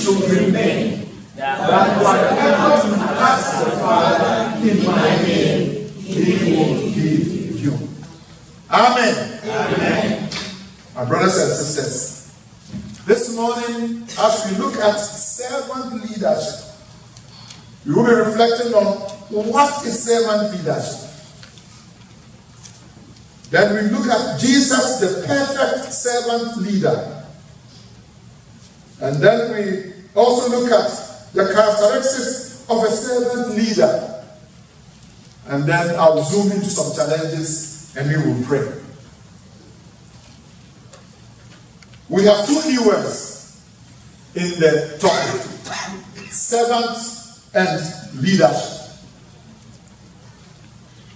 should remain, that whatever you ask the Father in my name, he will give you. Amen. Amen. My brothers and sisters, this morning, as we look at servant leadership, we will be reflecting on what is servant leadership. Then we look at Jesus, the perfect servant leader. And then we also look at the characteristics of a servant leader. And then I'll zoom into some challenges and we will pray. We have two key words in the topic: servant and leadership.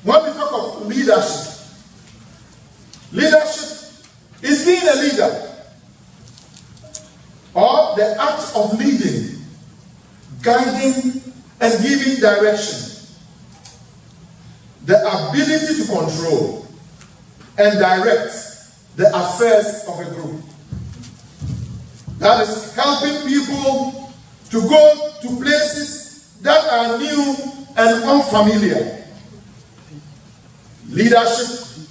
When we talk of leadership, leadership is being a leader, or the act of leading, guiding, and giving direction. The ability to control and direct the affairs of a group. That is helping people to go to places that are new and unfamiliar. Leadership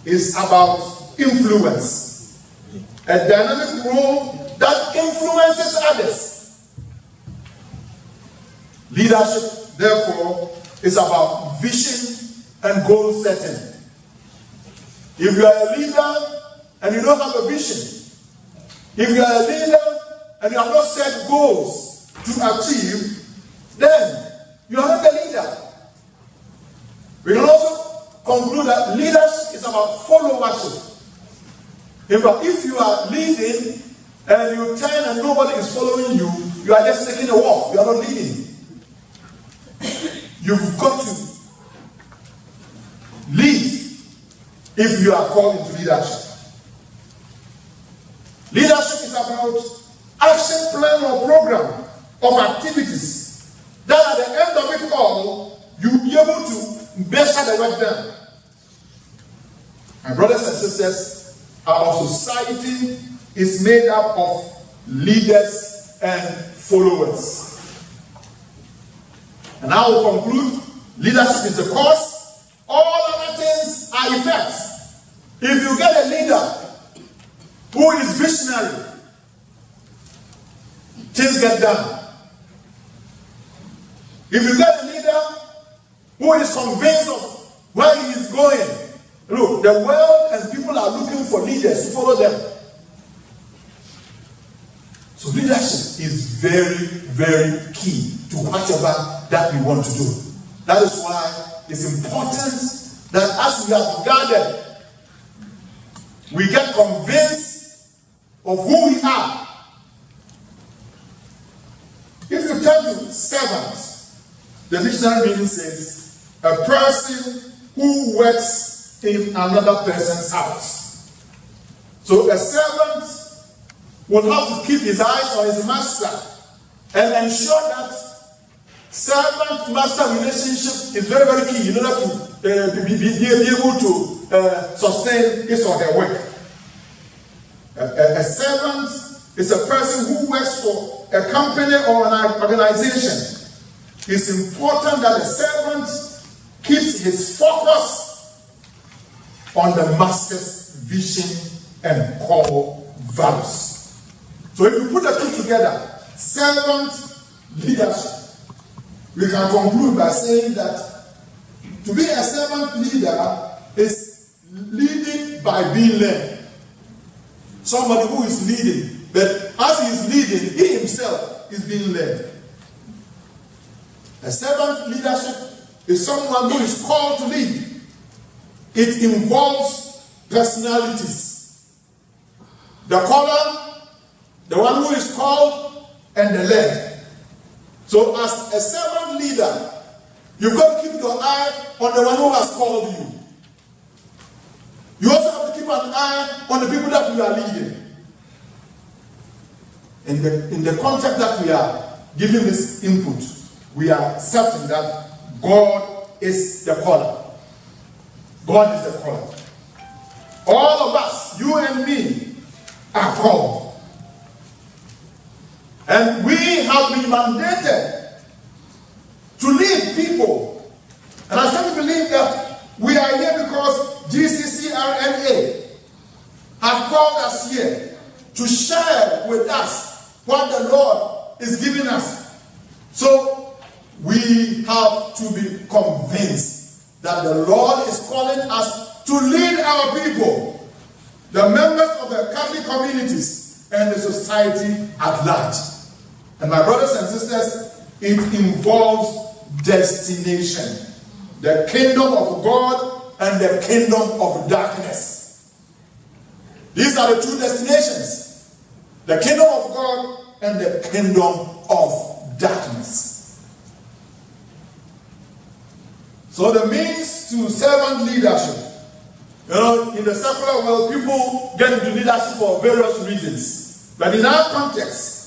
is about influence, a dynamic role that influences others. Leadership, therefore, is about vision and goal setting. If you are a leader and you don't have a vision, if you are a leader and you have not set goals to achieve, then you are not a leader. We can also conclude that leadership is about followership. In fact, if you are leading and you turn and nobody is following you, you are just taking a walk. You are not leading. You've got to lead if you are called into leadership. Leadership is about action plan or program of activities that at the end of it all, you'll be able to measure the work done. My brothers and sisters, our society is made up of leaders and followers. And I will conclude, leadership is the cause, all other things are effects. If you get a leader who is visionary, things get done. If you get a leader who is convinced of where he is going, look, the world and people are looking for leaders to follow them. So leadership is very, very key to whatever that we want to do. That is why it's important that as we have gathered, we get convinced of who we are. If you turn to servant, the dictionary meaning says a person who works in another person's house. So a servant will have to keep his eyes on his master and ensure that servant-master relationship is very, very key in order to be able to sustain his or her work. A servant is a person who works for a company or an organization. It's important that the servant keeps his focus on the master's vision and core values. So if you put the two together, servant leadership, we can conclude by saying that to be a servant leader is leading by being led. Somebody who is leading, but as he is leading, he himself is being led. A servant leadership is someone who is called to lead. It involves personalities. The caller, the one who is called, and the led. So as a servant leader, you've got to keep your eye on the one who has called you. You also have to keep an eye on the people that you are leading. In the context that we are giving this input, we are accepting that God is the caller. God is the caller. All of us, you and me, are called. And we We have been mandated to lead people. And I strongly believe that we are here because GCCRNA have called us here to share with us what the Lord is giving us. So we have to be convinced that the Lord is calling us to lead our people, the members of the Catholic communities and the society at large. And my brothers and sisters, it involves destination. The kingdom of God and the kingdom of darkness. These are the two destinations. The kingdom of God and the kingdom of darkness. So the means to servant leadership. You know, in the secular world, people get into leadership for various reasons. But in our context,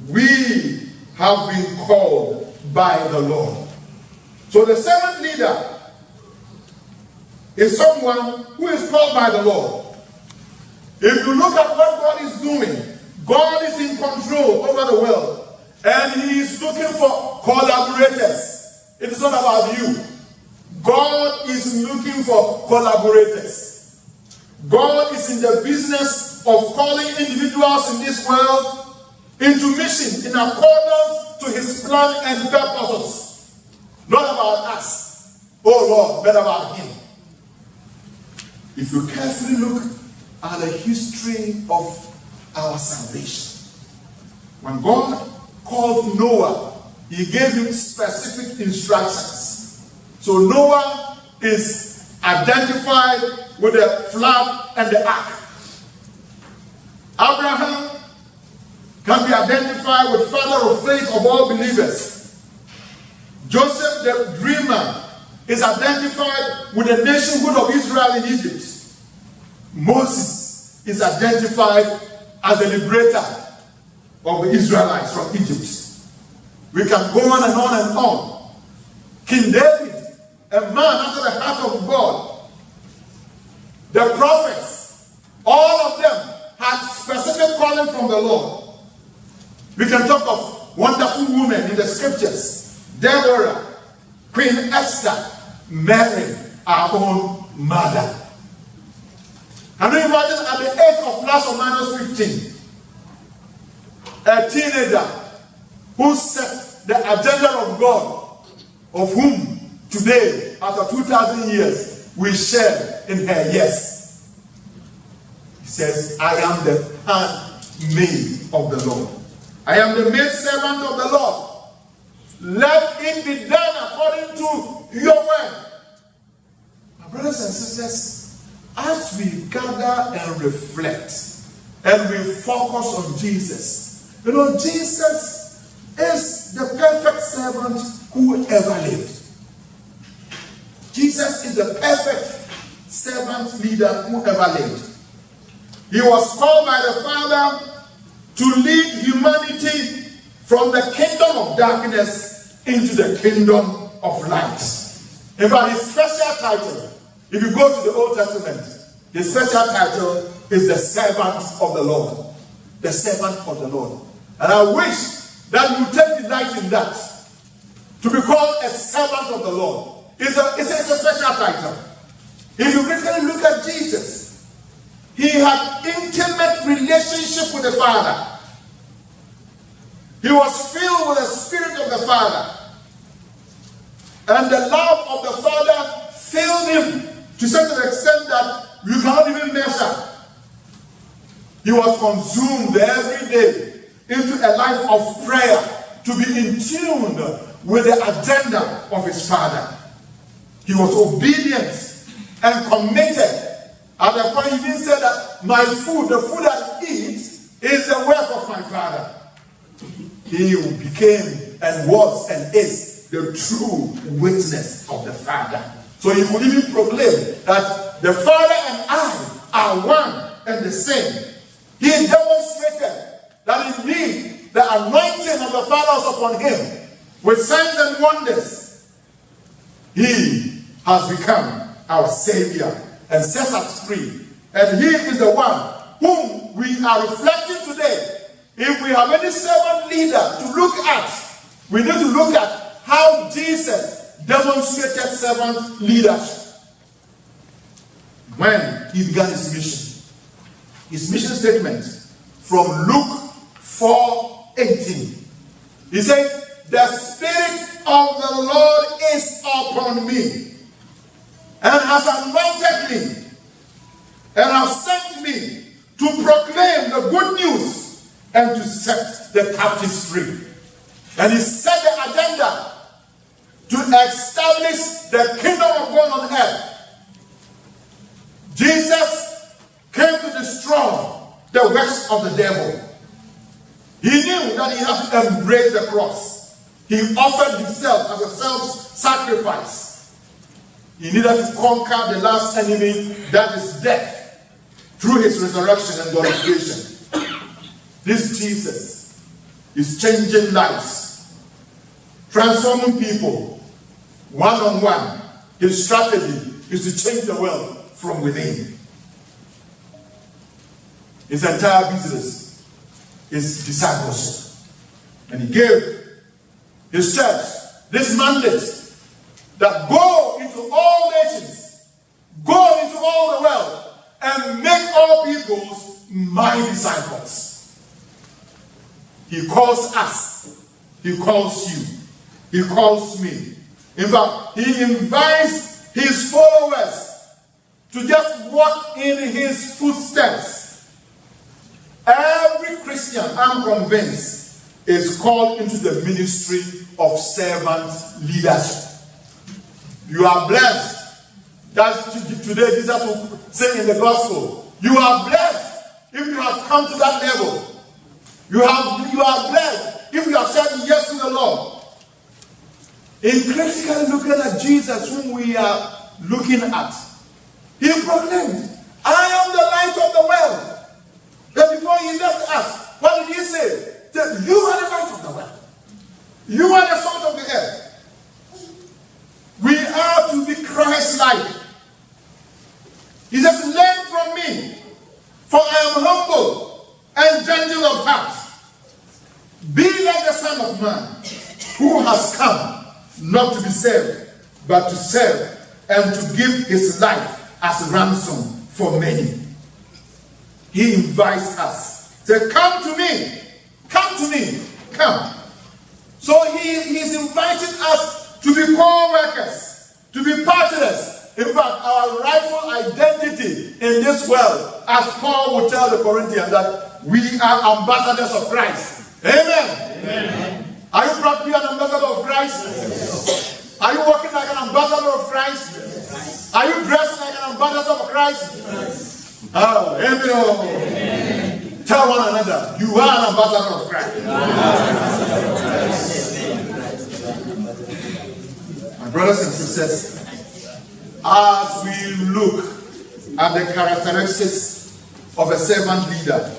we have been called by the Lord. So the servant leader is someone who is called by the Lord. If you look at what God is doing, God is in control over the world. And He is looking for collaborators. It is not about you. God is looking for collaborators. God is in the business of calling individuals in this world into mission in accordance to His plan and purposes. Not about us, oh Lord, but about Him. If you carefully look at the history of our salvation, when God called Noah, He gave him specific instructions. So Noah is identified with the flood and the ark. Abraham can be identified with father of faith of all believers. Joseph the dreamer is identified with the nationhood of Israel in Egypt. Moses is identified as the liberator of the Israelites from Egypt. We can go on and on and on. King David, a man after the heart of God. The prophets, all of them had specific calling from the Lord. We can talk of wonderful women in the scriptures. Deborah, Queen Esther, Mary, our own mother. Can you imagine at the age of plus or minus 15, a teenager who set the agenda of God, of whom today, after 2,000 years, we share in her yes. He says, I am the handmaid of the Lord. I am the maid servant of the Lord. Let it be done according to your word. My brothers and sisters, as we gather and reflect and we focus on Jesus, you know, Jesus is the perfect servant who ever lived. Jesus is the perfect servant leader who ever lived. He was called by the Father to lead humanity from the kingdom of darkness into the kingdom of light. In fact, his special title, if you go to the Old Testament, his special title is the servant of the Lord. The servant of the Lord. And I wish that you take delight in that. To be called a servant of the Lord. It's a special title. If you critically look at Jesus, he had intimate relationship with the Father. He was filled with the Spirit of the Father. And the love of the Father filled him to such an extent that you cannot even measure. He was consumed every day into a life of prayer to be in tune with the agenda of his Father. He was obedient and committed. At the point he even said that my food, the food I eat, is the work of my Father. He became and was and is the true witness of the Father. So he could even proclaim that the Father and I are one and the same. He demonstrated that indeed the anointing of the Father was upon him with signs and wonders. He has become our Savior and set us free. And he is the one whom we are reflecting today if we have any servant leader to look at, we need to look at how Jesus demonstrated servant leadership when he began his mission. His mission statement from Luke 4:18. He said, "The Spirit of the Lord is upon me, and has anointed me, and has sent me to proclaim the good news and to set the captives free." And he set the agenda to establish the kingdom of God on earth. Jesus came to destroy the works of the devil. He knew that he had to embrace the cross. He offered himself as a self-sacrifice. He needed to conquer the last enemy, that is death, through his resurrection and glorification. This Jesus is changing lives, transforming people one-on-one. His strategy is to change the world from within. His entire business is discipleship. And he gave his church this mandate that go into all nations, go into all the world, and make all peoples my disciples. He calls us, he calls you, he calls me. In fact, he invites his followers to just walk in his footsteps. Every Christian, I'm convinced, is called into the ministry of servant leadership. You are blessed. That's today Jesus will say in the gospel. You are blessed if you have come to that level. You are blessed if you have said yes to the Lord. In critically looking at Jesus, whom we are looking at, he proclaimed, "I am the light of the world." Then before he left us, what did he say? That you are the light of the world. You are the salt of the earth. We are to be Christ-like. He says, "Learn from me, for I am humble and gentle of heart. Be like the Son of Man, who has come not to be served, but to serve and to give his life as a ransom for many." He invites us. Say, "Come to me. Come to me. Come." So he is inviting us to be co-workers, to be partners. In fact, our rightful identity in this world, as Paul would tell the Corinthians, that we are ambassadors of Christ. Amen. Amen. Are you proud to be an ambassador of Christ? Yes. Are you walking like an ambassador of Christ? Yes. Are you dressing like an ambassador of Christ? Yes. Oh, amen. Amen. Tell one another, you are an ambassador of Christ. My brothers and sisters, as we look at the characteristics of a servant leader,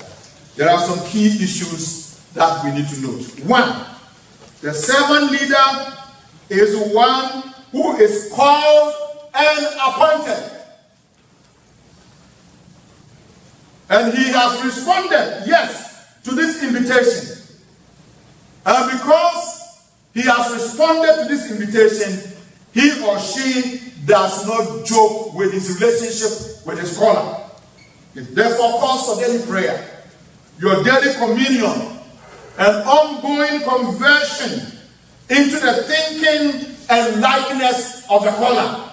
there are some key issues that we need to note. One, the servant leader is one who is called and appointed. And he has responded yes to this invitation. And because he has responded to this invitation, he or she does not joke with his relationship with his caller. It therefore calls for daily prayer, your daily communion, an ongoing conversion into the thinking and likeness of the caller.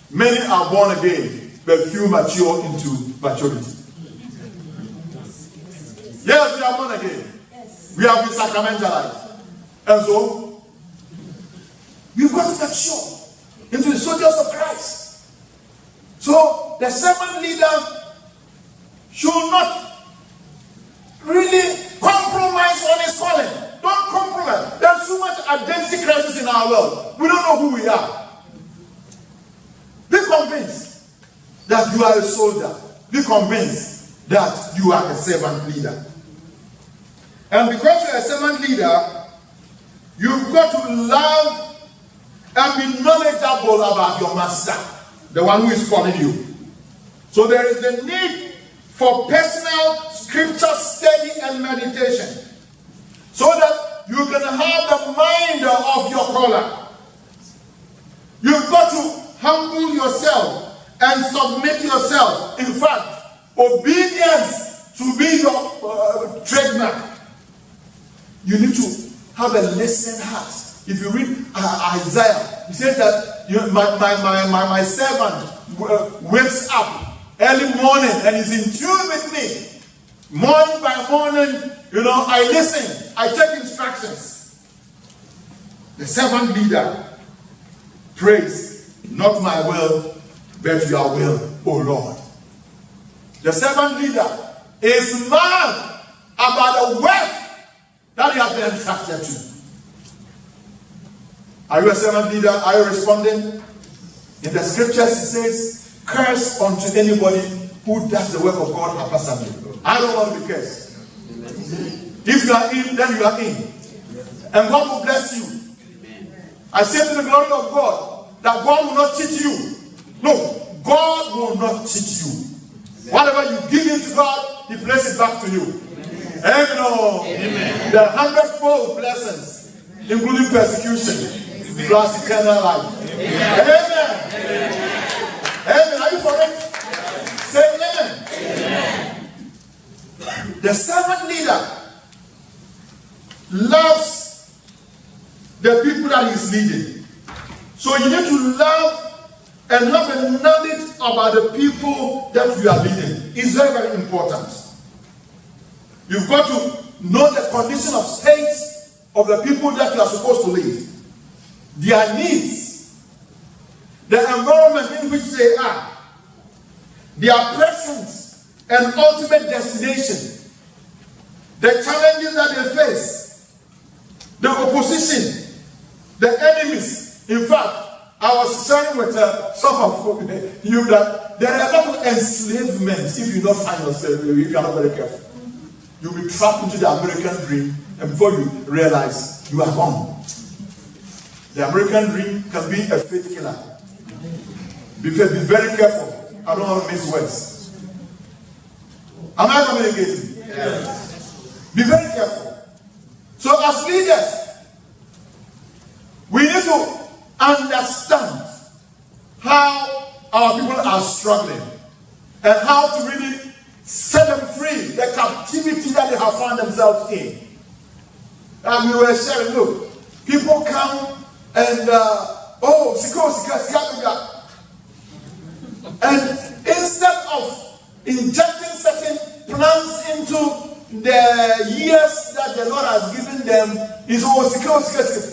Many are born again, but few mature into maturity. Yes, we are born again. We have been sacramentalized. And so, we've got to mature into the soldiers of Christ. So, the servant leader should not really compromise on his calling. Don't compromise. There's so much identity crisis in our world. We don't know who we are. Be convinced that you are a soldier. Be convinced that you are a servant leader. And because you're a servant leader, you've got to love and be knowledgeable about your master, the one who is calling you. So there is a need for personal scripture study and meditation, so that you can have the mind of your caller. You've got to humble yourself and submit yourself. In fact, obedience to be your trademark. You need to have a listening heart. If you read Isaiah, he says that my servant wakes up early morning and is in tune with me. Morning by morning, I listen. I take instructions. The servant leader prays, not my will, but your will, O Lord. The servant leader is mad about the work that he has been entrusted to. Are you a servant leader? Are you responding? In the scriptures it says, curse unto anybody who does the work of God haphazardly. I don't want to be cursed. If you are in, then you are in. And God will bless you. I say to the glory of God, that God will not teach you. No, God will not teach you. Whatever you give into God, He places it back to you. Amen. The 100-fold blessings, including persecution, plus eternal life. Amen. Amen. Are you for it? Say amen. The servant leader loves the people that he's leading. So you need to love and have a knowledge about the people that you are leading. It's very, very important. You've got to know the condition of state of the people that you are supposed to lead. Their needs, the environment in which they are, their presence and ultimate destination, the challenges that they face, the opposition, the enemies. In fact, I was sharing with some of you that there are a lot of enslavement if you don't find yourself, if you are not very careful. You'll be trapped into the American dream, and before you realize, you are gone. The American dream can be a faith killer. Be very careful. I don't want to miss words. Am I communicating? Yes. Be very careful. So as leaders, we need to understand how our people are struggling and how to really set them free, the captivity that they have found themselves in. And we were sharing, look, people come and, and instead of injecting certain plans into the years that the Lord has given them, is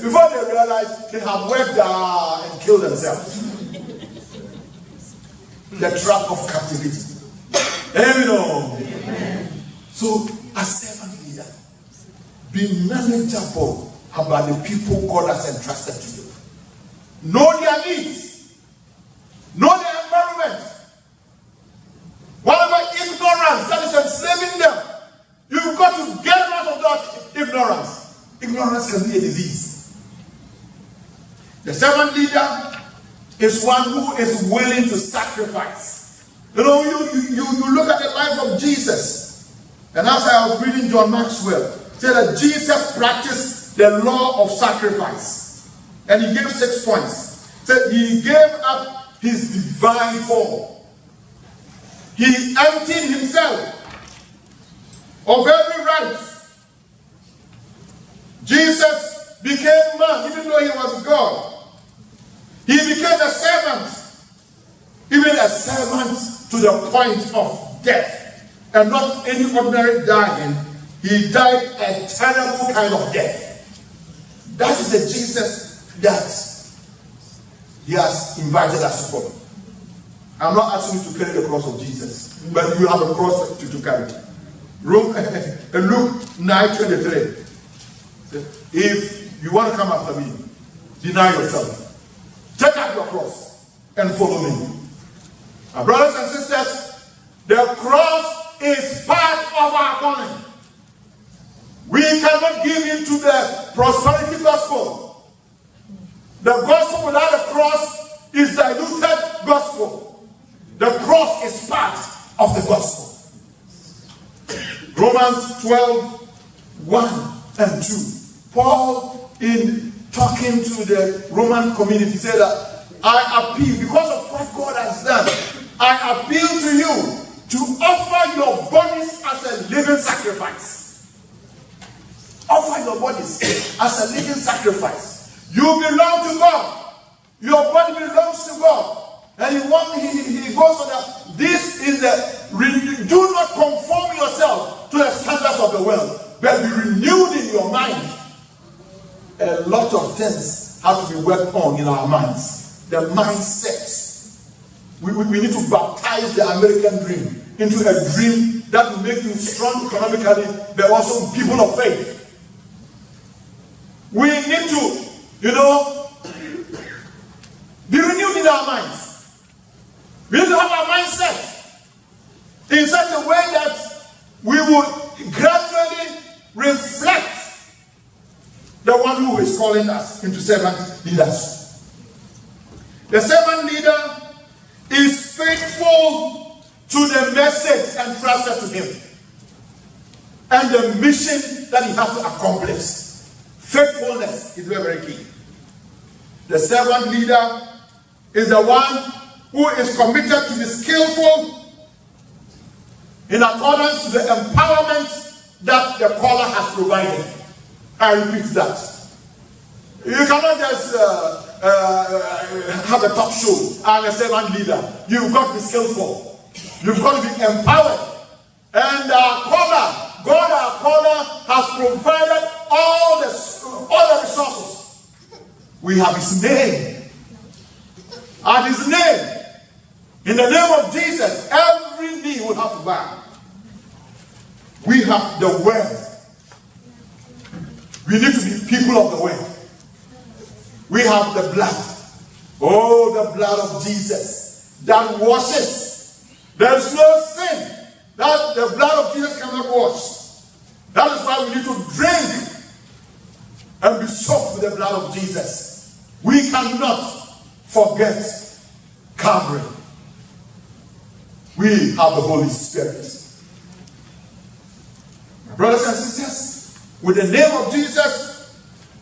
before they realize they have worked and killed themselves. The trap of captivity. Amen. So, as servant leader, be knowledgeable about the people God has entrusted to you. Know their needs. Know their environment. Whatever ignorance that is enslaving them, you've got to get out of that ignorance. Ignorance can be a disease. The servant leader is one who is willing to sacrifice. You know, you look at the life of Jesus, and as I was reading John Maxwell, said that Jesus practiced the law of sacrifice, and he gave 6 points. Said he gave up his divine form. He emptied himself of every right. Jesus became man, even though he was God. He became a servant, even a servant to the point of death, and not any ordinary dying. He died a terrible kind of death. That is the Jesus that he has invited us to follow. I'm not asking you to carry the cross of Jesus, but you have a cross to carry. Luke 9:23. If you want to come after me, deny yourself. Take up your cross and follow me. Our brothers and sisters, the cross is part of our calling. We cannot give in to the prosperity gospel. The gospel without the cross is diluted gospel. The cross is part of the gospel. Romans 12, 1 and 2. Paul, in talking to the Roman community, said that I appeal, because of what God has done, I appeal to you to offer your bodies as a living sacrifice. Offer your bodies as a living sacrifice. You belong to God. Your body belongs to God. And he goes on that. This is the, do not conform yourself to the standards of the world, but be renewed in your mind. A lot of things have to be worked on in our minds. The mindset. We need to baptize the American dream into a dream that will make you strong economically, but also people of faith. We need to, be renewed in our minds. We need to have our mindset in such a way that we will gradually reflect the one who is calling us into servant leaders. The servant leader is faithful to the message entrusted to him and the mission that he has to accomplish. Faithfulness is very, very key. The servant leader is the one who is committed to be skillful in accordance to the empowerment that the caller has provided. I repeat that. You cannot just have a talk show and a servant leader. You've got to be skillful. You've got to be empowered. And our caller, God our caller, has provided all the resources. We have his name. And his name, in the name of Jesus, every knee will have to bow. We have the word. We need to be people of the word. We have the blood. Oh, the blood of Jesus that washes. There is no sin that the blood of Jesus cannot wash. That is why we need to drink and be soaked with the blood of Jesus. We cannot forget Calvary. We have the Holy Spirit. My brothers and sisters, with the name of Jesus,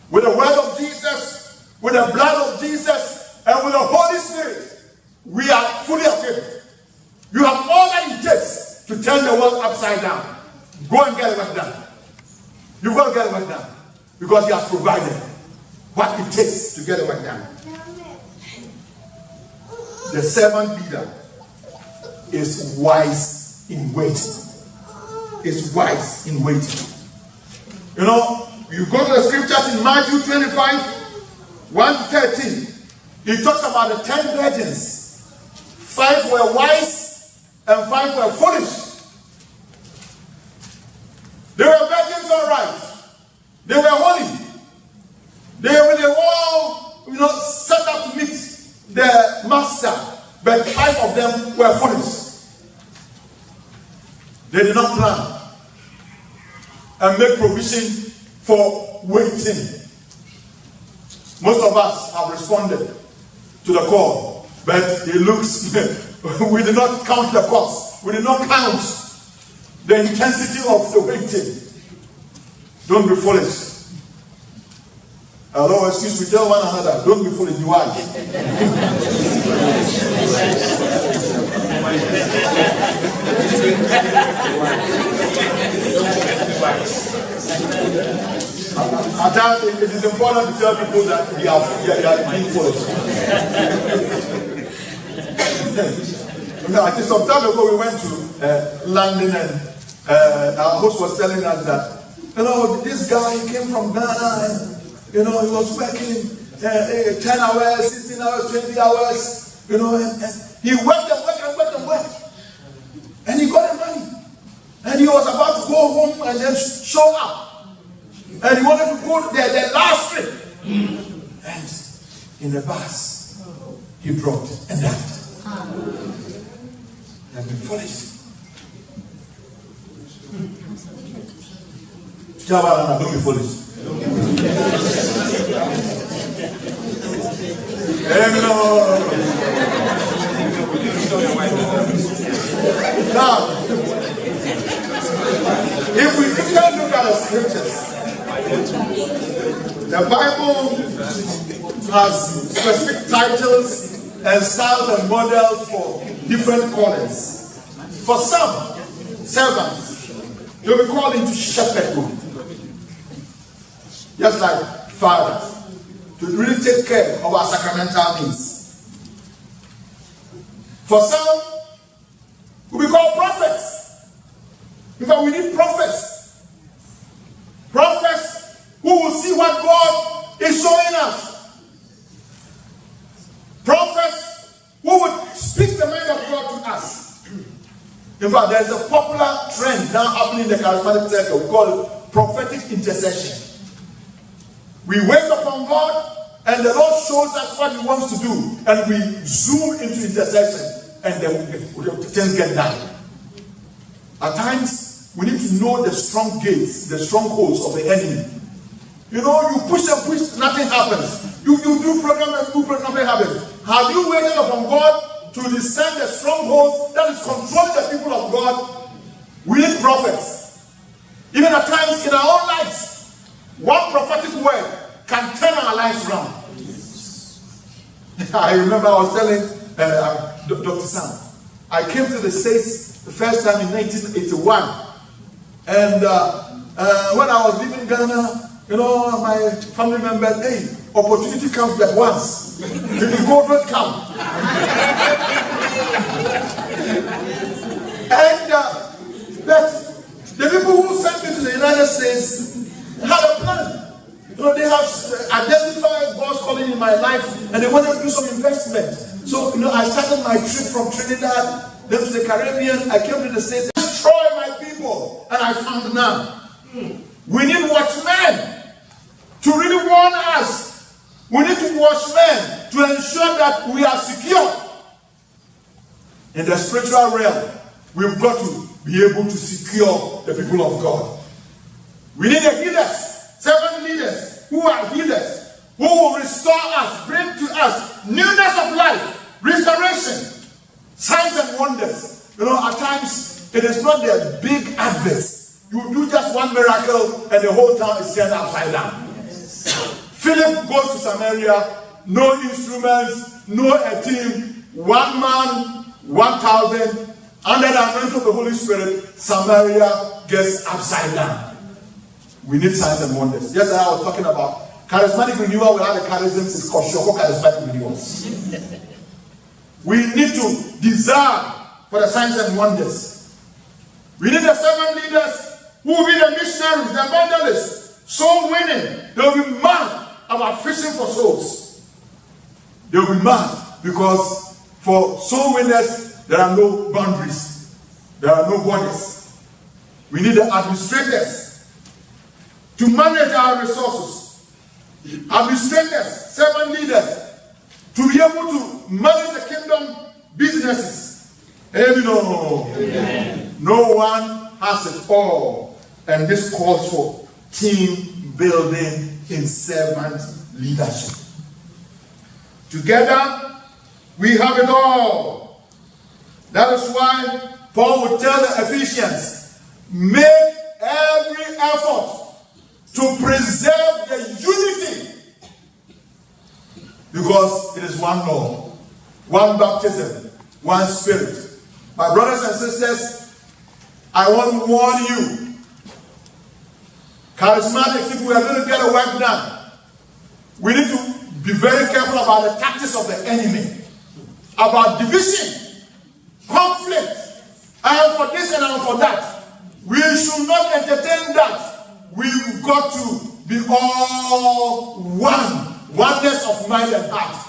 with the word of Jesus, with the blood of Jesus, and with the Holy Spirit, we are fully equipped. You have all that it takes to turn the world upside down. Go and get it work done. You've got to get it work done. Because he has provided what it takes to get it work done. The servant leader is wise in waiting. Is wise in waiting. You go to the scriptures in Matthew 25, 1 to 13. It talks about the 10 virgins. 5 were wise and 5 were foolish. They were virgins, all right. They were holy. They were all, set up to meet the master. But 5 of them were foolish. They did not plan and make provision for waiting. Most of us have responded to the call, but it looks we did not count the cost. We did not count the intensity of the waiting. Don't be foolish. Hello, excuse me, tell one another, don't be foolish, you are. At times, it is important to tell people that they are being foolish. I think some time ago we went to London and our host was telling us that, this guy came from Ghana and, he was working 10 hours, 16 hours, 20 hours, and he worked and worked. And he got the money. And he was about to go home and then show up. And he wanted to go the last trip. And in the bus, he dropped and died. That's been foolish. Don't be foolish. Now, The Bible has specific titles and styles and models for different callings. For some servants, they'll be called into shepherdhood. Just like fathers, to really take care of our sacramental needs. For some, we'll be called prophets. In fact, we need prophets. Prophets who will see what God is showing us. Prophets who would speak the mind of God to us. In fact, there's a popular trend now happening in the charismatic circle. We call it prophetic intercession. We wait upon God, and the Lord shows us what He wants to do, and we zoom into intercession, and then things get done. At times, we need to know the strong gates, the strongholds of the enemy. You know, you push and push, nothing happens. You do program and do program, nothing happens. Have you waited upon God to discern the strongholds that is controlling the people of God? We need prophets. Even at times in our own lives, one prophetic word can turn our lives around. I remember I was telling Dr. Sam, I came to the States the first time in 1981. And when I was leaving Ghana, you know, my family members, hey, opportunity comes at once. If you go, don't come. And but the people who sent me to the United States had a plan. You know, they have identified God's calling in my life, and they wanted to do some investment. So, you know, I started my trip from Trinidad, then to the Caribbean. I came to the States, destroy my people, and I found none. We need watchmen to really warn us. We need to watchmen to ensure that we are secure. In the spiritual realm, we've got to be able to secure the people of God. We need the healers. 7 leaders who are healers, who will restore us, bring to us newness of life, restoration, signs and wonders. You know, at times, it is not the big adverts. You do just one miracle and the whole town is turned upside down. Philip goes to Samaria, no instruments, no a team, 1 man, 1,000, under the anointing of the Holy Spirit, Samaria gets upside down. We need signs and wonders. Yesterday I was talking about charismatic renewal without the charisms is called Shoko charismatic renewals. We need to desire for the signs and wonders. We need the 7 leaders who will be the missionaries, the evangelists, soul winning. They will be mad about fishing for souls. They will be mad because for soul winners there are no boundaries. There are no borders. We need the administrators to manage our resources. Administrators, 7 leaders, to be able to manage the kingdom businesses. Amen. No one has it all. And this calls for team building in servant leadership. Together, we have it all. That is why Paul would tell the Ephesians, make every effort to preserve the unity, because it is one Lord, one baptism, one Spirit. My brothers and sisters, I want to warn you, charismatics, if we are going to get a work done, we need to be very careful about the tactics of the enemy, about division, conflict. I am for this and I am for that. We should not entertain that. We've got to be all one, oneness of mind and heart.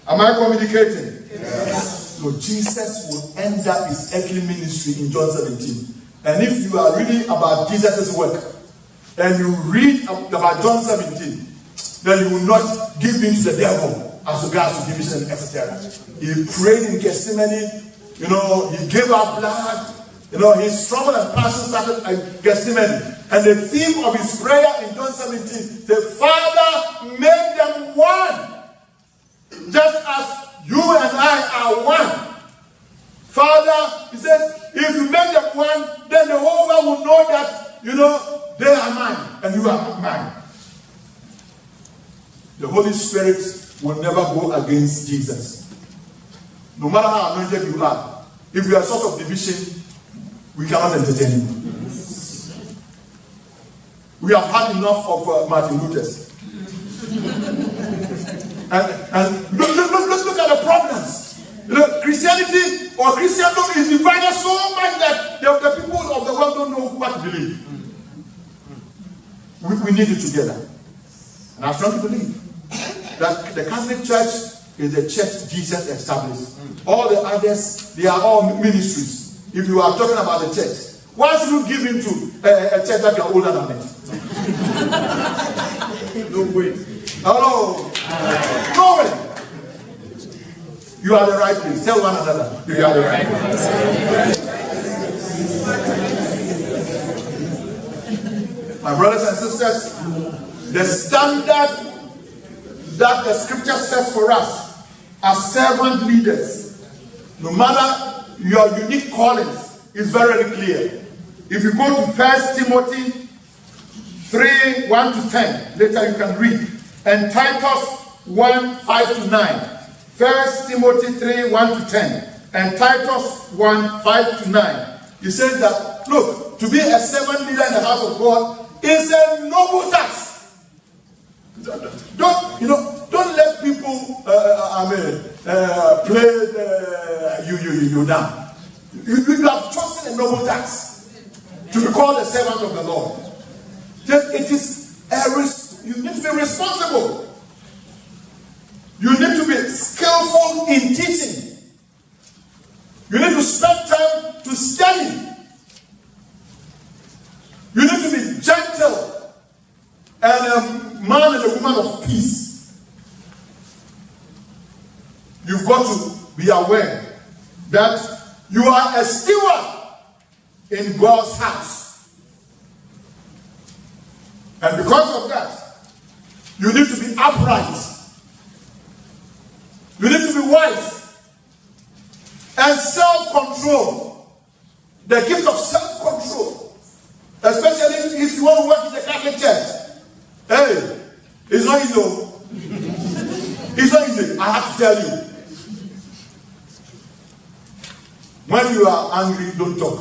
Am I communicating? Yes. So Jesus will end up his earthly ministry in John 17. And if you are reading about Jesus' work, and you read about John 17, then you will not give in to the devil as regards to division, etc. He prayed in Gethsemane, you know, he gave up blood, you know, his trouble and passion started at Gethsemane. And the theme of his prayer in John 17, the Father made them one, just as you and I are one. Father, he says, if you make them one, then the whole world will know that, you know, they are mine and you are mine. the Holy Spirit will never go against Jesus. No matter how anointed you are, if you are a source of division, we cannot entertain you. We have had enough of Martin Luther's. And look at the problems. Christianity or Christendom is divided so much that the people of the world don't know what to believe. We need it together. And I strongly believe that the Catholic Church is the church Jesus established. All the others, they are all ministries. If you are talking about the church, why should you give into a church that you are older than it? No way. Hello. No way. You are the right place. Tell one another. You are the right place. My brothers and sisters, the standard that the scripture sets for us as servant leaders, no matter your unique callings, is very clear. If you go to 1 Timothy 3, 1 to 10, later you can read, and Titus 1, 5 to 9. 1 Timothy 3, 1 to 10, and Titus 1, 5 to 9. He says that, look, to be a servant leader in the house of God is a noble task. Don't let people play you down. You have chosen a noble task to be called a servant of the Lord. You need to be responsible. You need to be skillful in teaching. You need to spend time to study. You need to be gentle and a man and a woman of peace. You've got to be aware that you are a steward in God's house. And because of that, you need to be upright. You need to be wise and self-control. The gift of self-control. Especially if you want to work in the Catholic Church. Hey, it's not easy. It's not easy, I have to tell you. When you are angry, don't talk.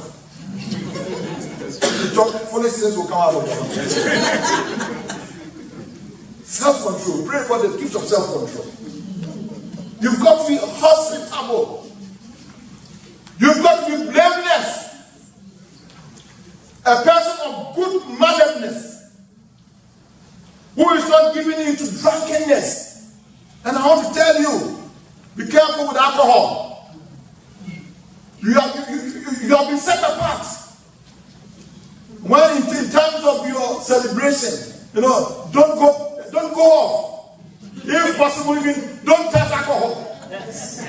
If you talk, foolishness will come out of you. Self-control. Pray for the gift of self-control. You've got to be hospitable. You've got to be blameless. A person of good manneredness who is not giving into drunkenness. And I want to tell you, be careful with alcohol. You have been set apart. When in terms of your celebration, don't go off. If possible, even don't touch alcohol. Yes.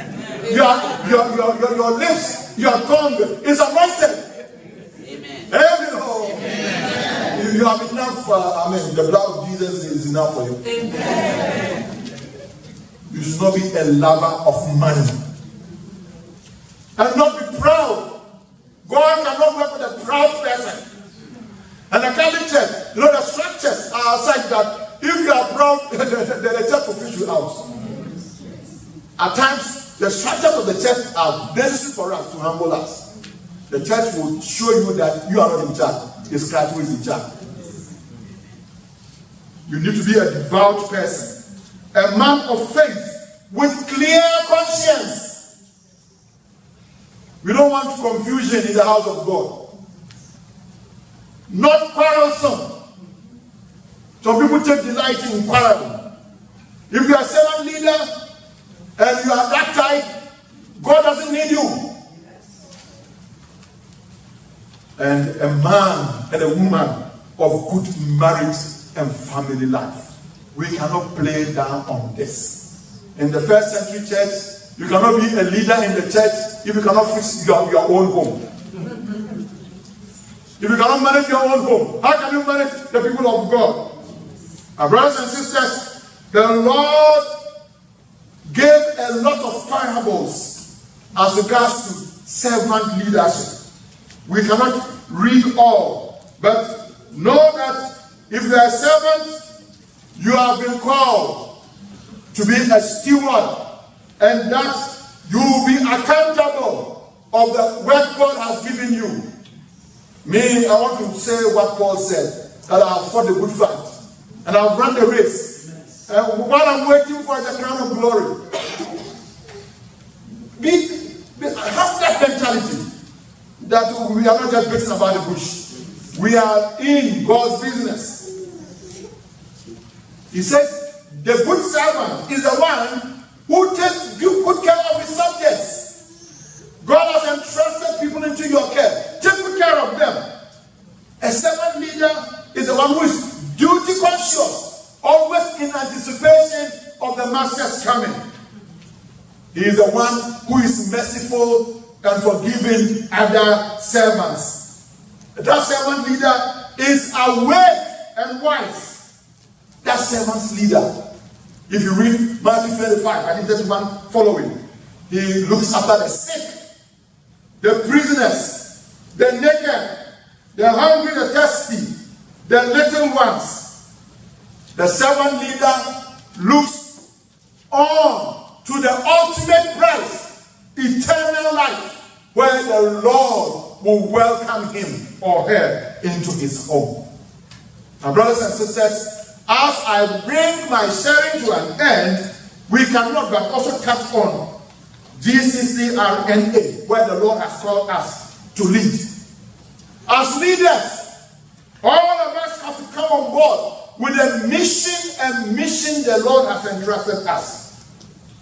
Your lips, your tongue is anointed. Amen. You have enough. The blood of Jesus is enough for you. Amen. You should not be a lover of money and not be proud. God cannot work with a proud person. And the Catholic Church, the structures are such that if you are proud, the church will push you out. At times, the structures of the church are necessary for us to humble us. The church will show you that you are not in charge. It's Christ who is in charge. You need to be a devout person, a man of faith with clear conscience. We don't want confusion in the house of God. Not quarrelsome. Some people take delight in quarreling. If you are a servant leader and you are that type, God doesn't need you. And a man and a woman of good marriage and family life. We cannot play down on this. In the first century church, you cannot be a leader in the church if you cannot fix your own home. If you cannot manage your own home, how can you manage the people of God? My brothers and sisters, the Lord gave a lot of parables as regards to servant leadership. We cannot read all, but know that if you are a servant, you have been called to be a steward, and that you will be accountable of the work God has given you. Me, I want to say what Paul said, that I have fought the good fight, and I have run the race. And while I'm waiting for the crown of glory, have that mentality that we are not just beating about the bush. We are in God's business. He says, the good servant is the one who takes good care of his subjects. God has entrusted people into your care. Take good care of them. A servant leader is the one who is duty conscious, always in anticipation of the master's coming. He is the one who is merciful and forgiving other servants. That servant leader is awake and wise. That servant's leader. If you read Matthew 25, I think that's one following. He looks after the sick, the prisoners, the naked, the hungry, the thirsty, the little ones. The servant leader looks on to the ultimate prize, eternal life, where the Lord will welcome him or her into his home. My brothers and sisters, as I bring my sharing to an end, we cannot but also touch on GCCRNA, where the Lord has called us to lead. As leaders, all of us have to come on board with a mission the Lord has entrusted us.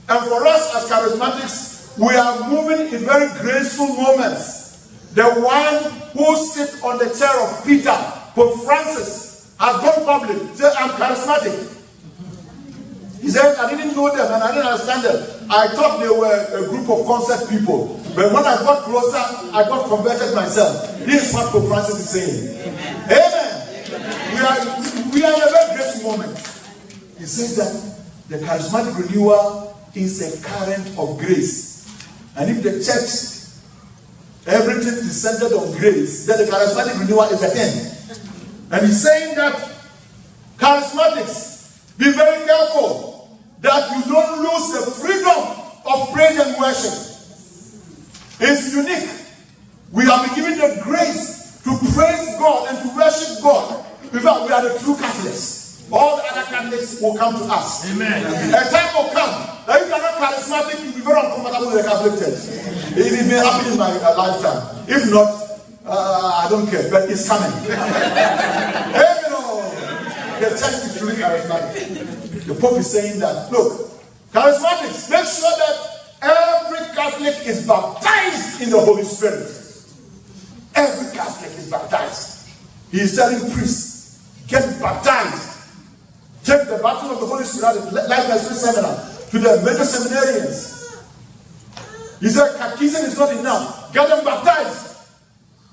And for us as charismatics, we are moving in very graceful moments. The one who sits on the chair of Peter, Pope Francis, has gone public. He said, I'm charismatic. He said, I didn't know them and I didn't understand them. I thought they were a group of concert people. But when I got closer, I got converted myself. This is what Pope Francis is saying. Amen. We are in a very great moment. He says that the charismatic renewal is a current of grace. And if the church, everything is centered on grace, then the charismatic renewal is the end. And he's saying that charismatics, be very careful that you don't lose the freedom of praise and worship. It's unique. We have been given the grace to praise God and to worship God. In fact, we are the true Catholics. All the other Catholics will come to us. Amen. A time will come that you cannot charismatic, you'll be very uncomfortable with the Catholic Church. It may happen in my lifetime. If not, I don't care, but it's coming. The church is truly charismatic. The Pope is saying that, look, charismatics, make sure that every Catholic is baptized in the Holy Spirit. Every Catholic is baptized. He is telling priests, get baptized. Take the baptism of the Holy Spirit at the Life and Spirit Seminar to the major seminarians. He said, catechism is not enough. Get them baptized.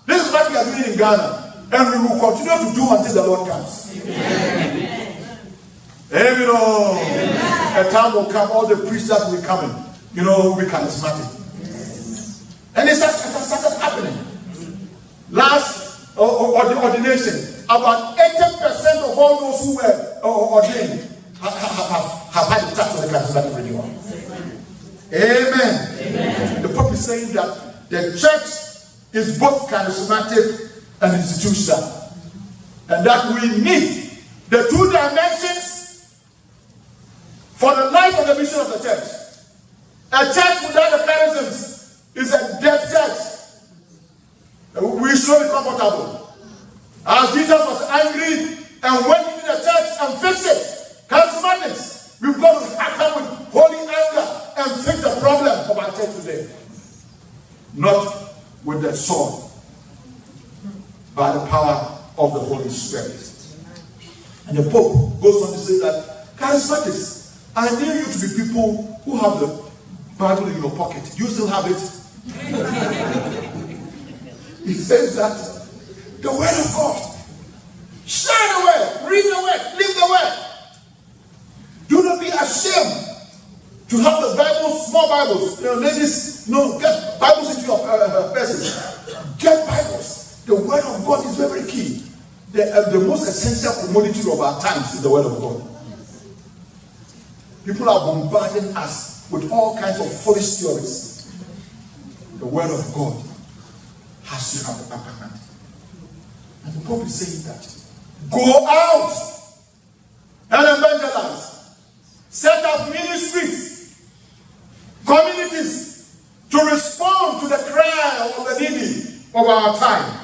This is what we are doing in Ghana. And we will continue to do until the Lord comes. Amen. A time will come, all the priests that will come in, will be charismatic. And it has started happening. Last ordination, about 80% of all those who were ordained have had a touch of the charismatic renewal. Amen. The Pope is saying that the church is both charismatic and institutional, and that we need the two dimensions for the life and the mission of the church. A church without the charisms is a dead church. We should be comfortable. As Jesus was angry and went into the church and fixed it. Charismatics, we've got to act out with holy anger and fix the problem of our church today. Not with the sword, by the power of the Holy Spirit. And the Pope goes on to say that charismatics, I need you to be people who have the Bible in your pocket. Do you still have it? He says that the word of God, share the word, read the word, live the word. Do not be ashamed to have the Bible, small Bibles. Ladies, get Bibles into your purses. Get Bibles. The word of God is very key. The most essential commodity of our times is the word of God. people are bombarding us with all kinds of foolish theories. The word of God has to have the upper hand. And the Pope is saying that. Go out and evangelize. Set up ministries, communities to respond to the cry of the needy of our time.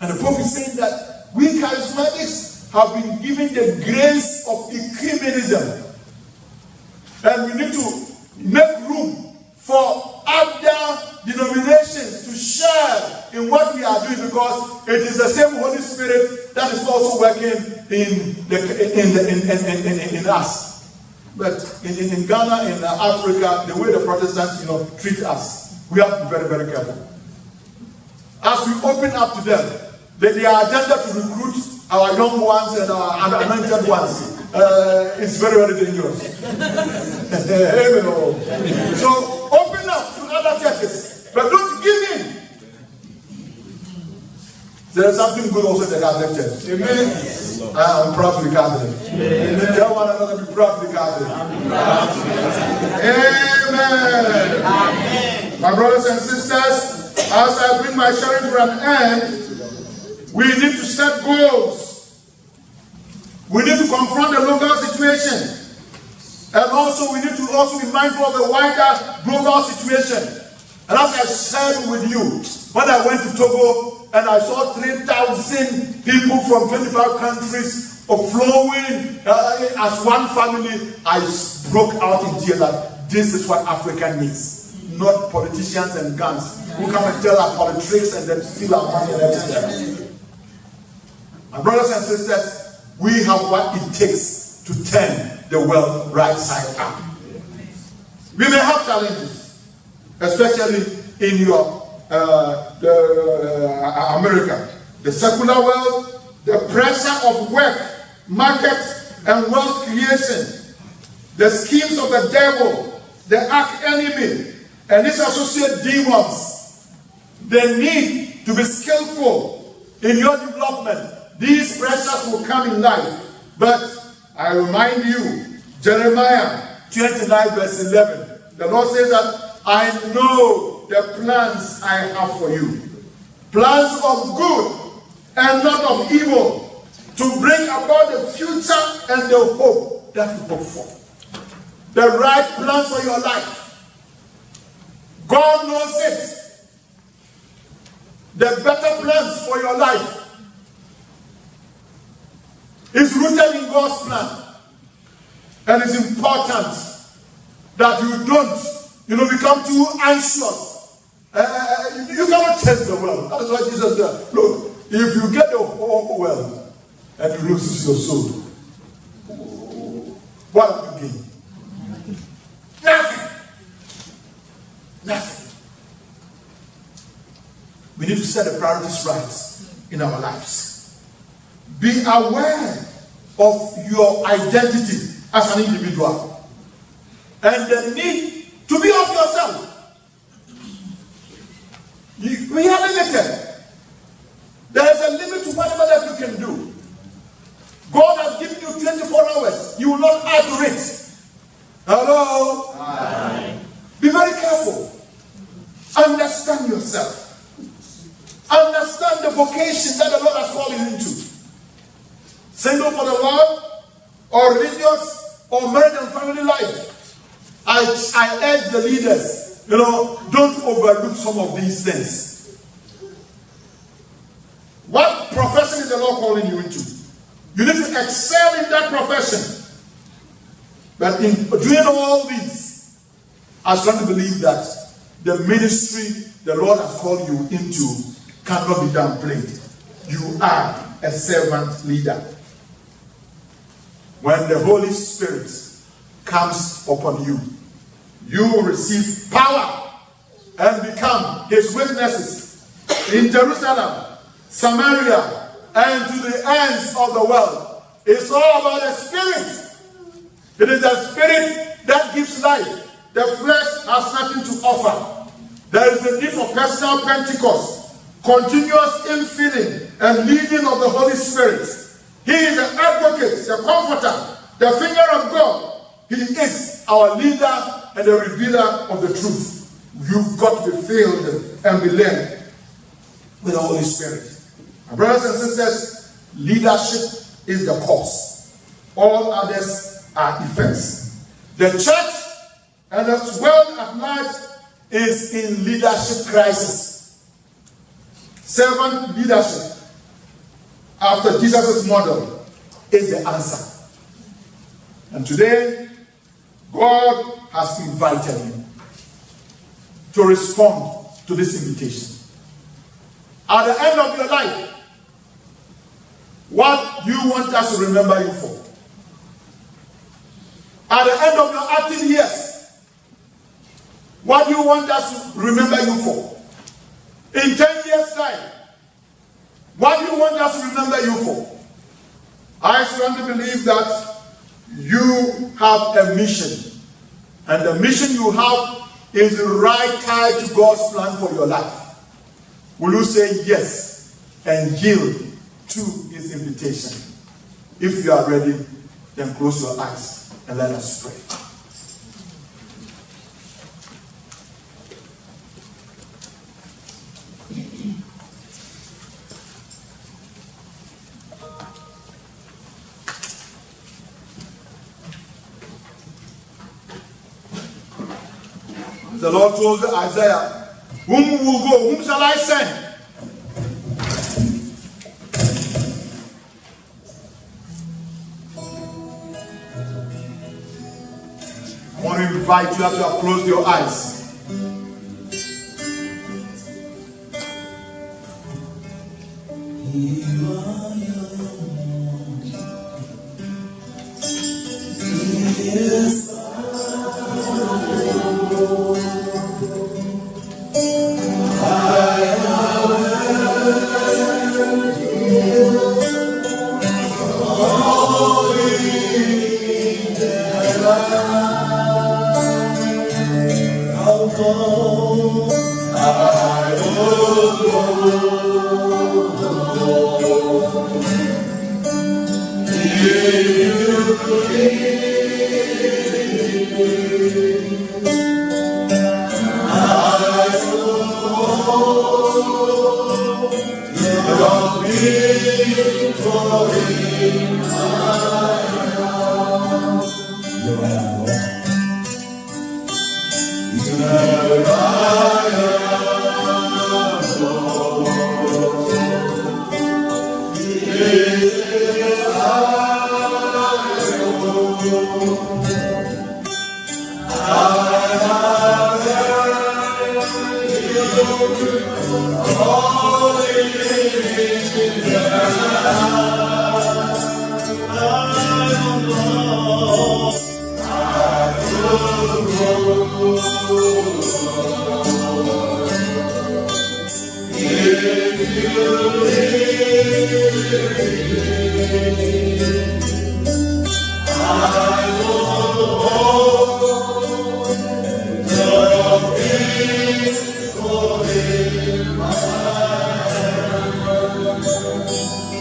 And the Pope is saying that we charismatics have been given the grace of ecumenism. And we need to make room for other denominations to share in what we are doing, because it is the same Holy Spirit that is also working in us. But in Ghana, in Africa, the way the Protestants, treat us, we have to be very, very careful. As we open up to them, their agenda to recruit our young ones and our anointed ones is very, very dangerous. So open up to other churches, but don't give in. There is something good also in the Catholic Church. Amen. I'm proud to be Catholic. Tell one another, be proud to be Catholic. Amen. Amen. My brothers and sisters, as I bring my sharing to an end, we need to set goals. We need to confront the local situation. And also we need to also be mindful of the wider global situation. And as I shared with you, when I went to Togo, and I saw 3,000 people from 25 countries flowing as one family, I broke out in tears that this is what Africa needs. Not politicians and guns who come and tell our politics and then steal our money and everything. My brothers and sisters, we have what it takes to turn the world right side up. We may have challenges, especially in your America, the secular world, the pressure of work, market, and wealth creation, the schemes of the devil, the arch enemy, and his associate demons, the need to be skillful in your development. These pressures will come in life. But I remind you, Jeremiah 29 verse 11, the Lord says that I know the plans I have for you. Plans of good and not of evil, to bring about the future and the hope that you hope for. The right plans for your life. God knows it. The better plans for your life is rooted in God's plan. And it's important that you don't, become too anxious. You cannot test the world. That is what Jesus said. Look, if you get the whole world and you lose your soul, what have you gained? Nothing. Nothing. We need to set the priorities right in our lives. Be aware of your identity as an individual and the need to be of yourself. We are limited. There is a limit to whatever that you can do. God has given you 24 hours. You will not add to it. Hello? Aye. Be very careful. Understand yourself. Understand the vocation that the Lord has called you into. Single for the Lord, or religious, or marriage and family life. I urge the leaders, don't overlook some of these things. What profession is the Lord calling you into? You need to excel in that profession. But in doing all this, I strongly believe that the ministry the Lord has called you into cannot be downplayed. You are a servant leader. When the Holy Spirit comes upon you, you will receive power and become His witnesses in Jerusalem, Samaria, and to the ends of the world. It's all about the Spirit. It is the Spirit that gives life. The flesh has nothing to offer. There is a need for personal Pentecost, continuous infilling and leading of the Holy Spirit. He is the advocate, the comforter, the finger of God, He is our leader and the revealer of the truth. You've got to be filled and be led with the Holy Spirit. My brothers and sisters, leadership is the cause. All others are effects. The church and the world at large is in leadership crisis. Servant leadership, after Jesus' model, is the answer. And today, God has invited you to respond to this invitation. At the end of your life, what do you want us to remember you for? At the end of your active years, what do you want us to remember you for? In 10 years' time, what do you want us to remember you for? I strongly believe that you have a mission. And the mission you have is right tied to God's plan for your life. Will you say yes and yield to his invitation? If you are ready, then close your eyes and let us pray. The Lord told Isaiah, whom will go? Whom shall I send? I want to invite you after you have closed your eyes.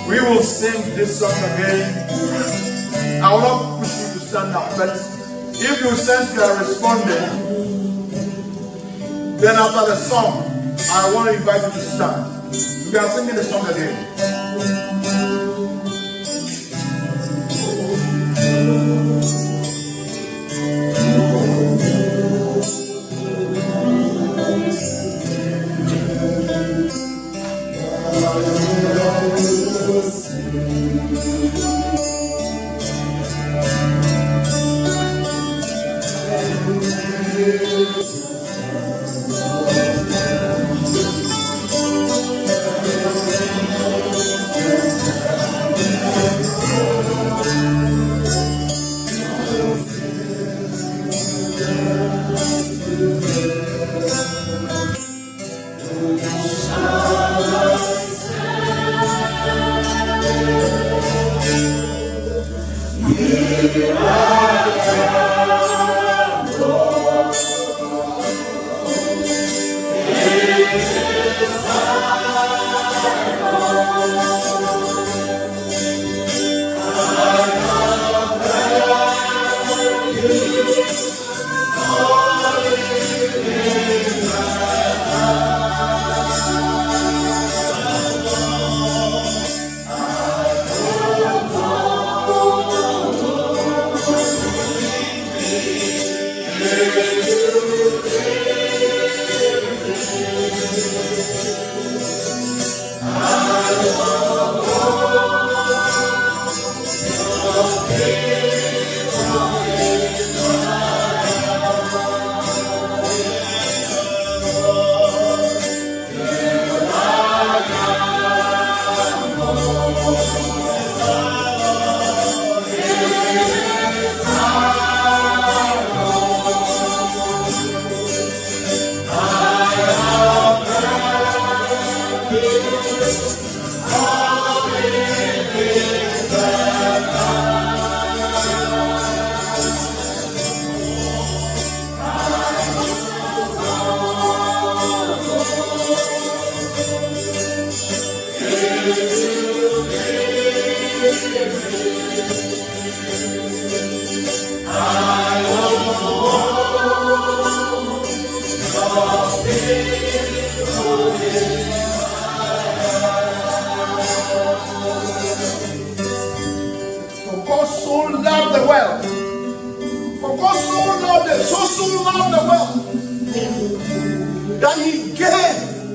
We will sing this song again. I will not push you to stand up, but if you sense you are responding, then after the song, I want to invite you to stand. We are singing the song again. That he gave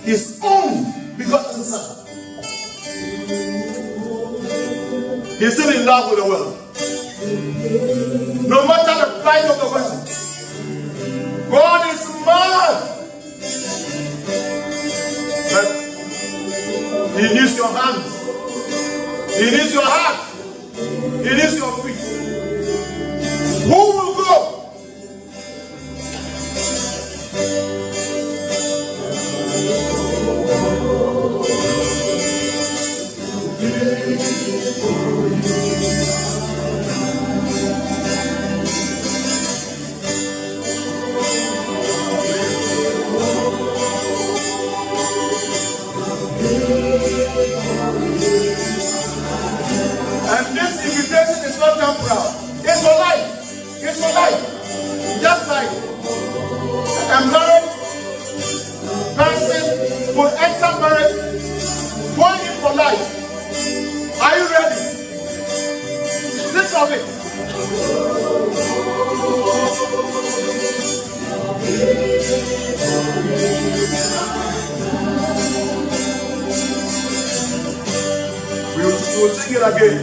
his own begotten son. He's still in love with the world. No matter the plight of the world, God is mad. But he needs your hands. He needs your heart. He needs your feet. Who will go? And this invitation is not temporal. It's for life. It's for life. Just like a married person will enter marriage, going in for life. Are you ready? Listen of it. We will sing it again.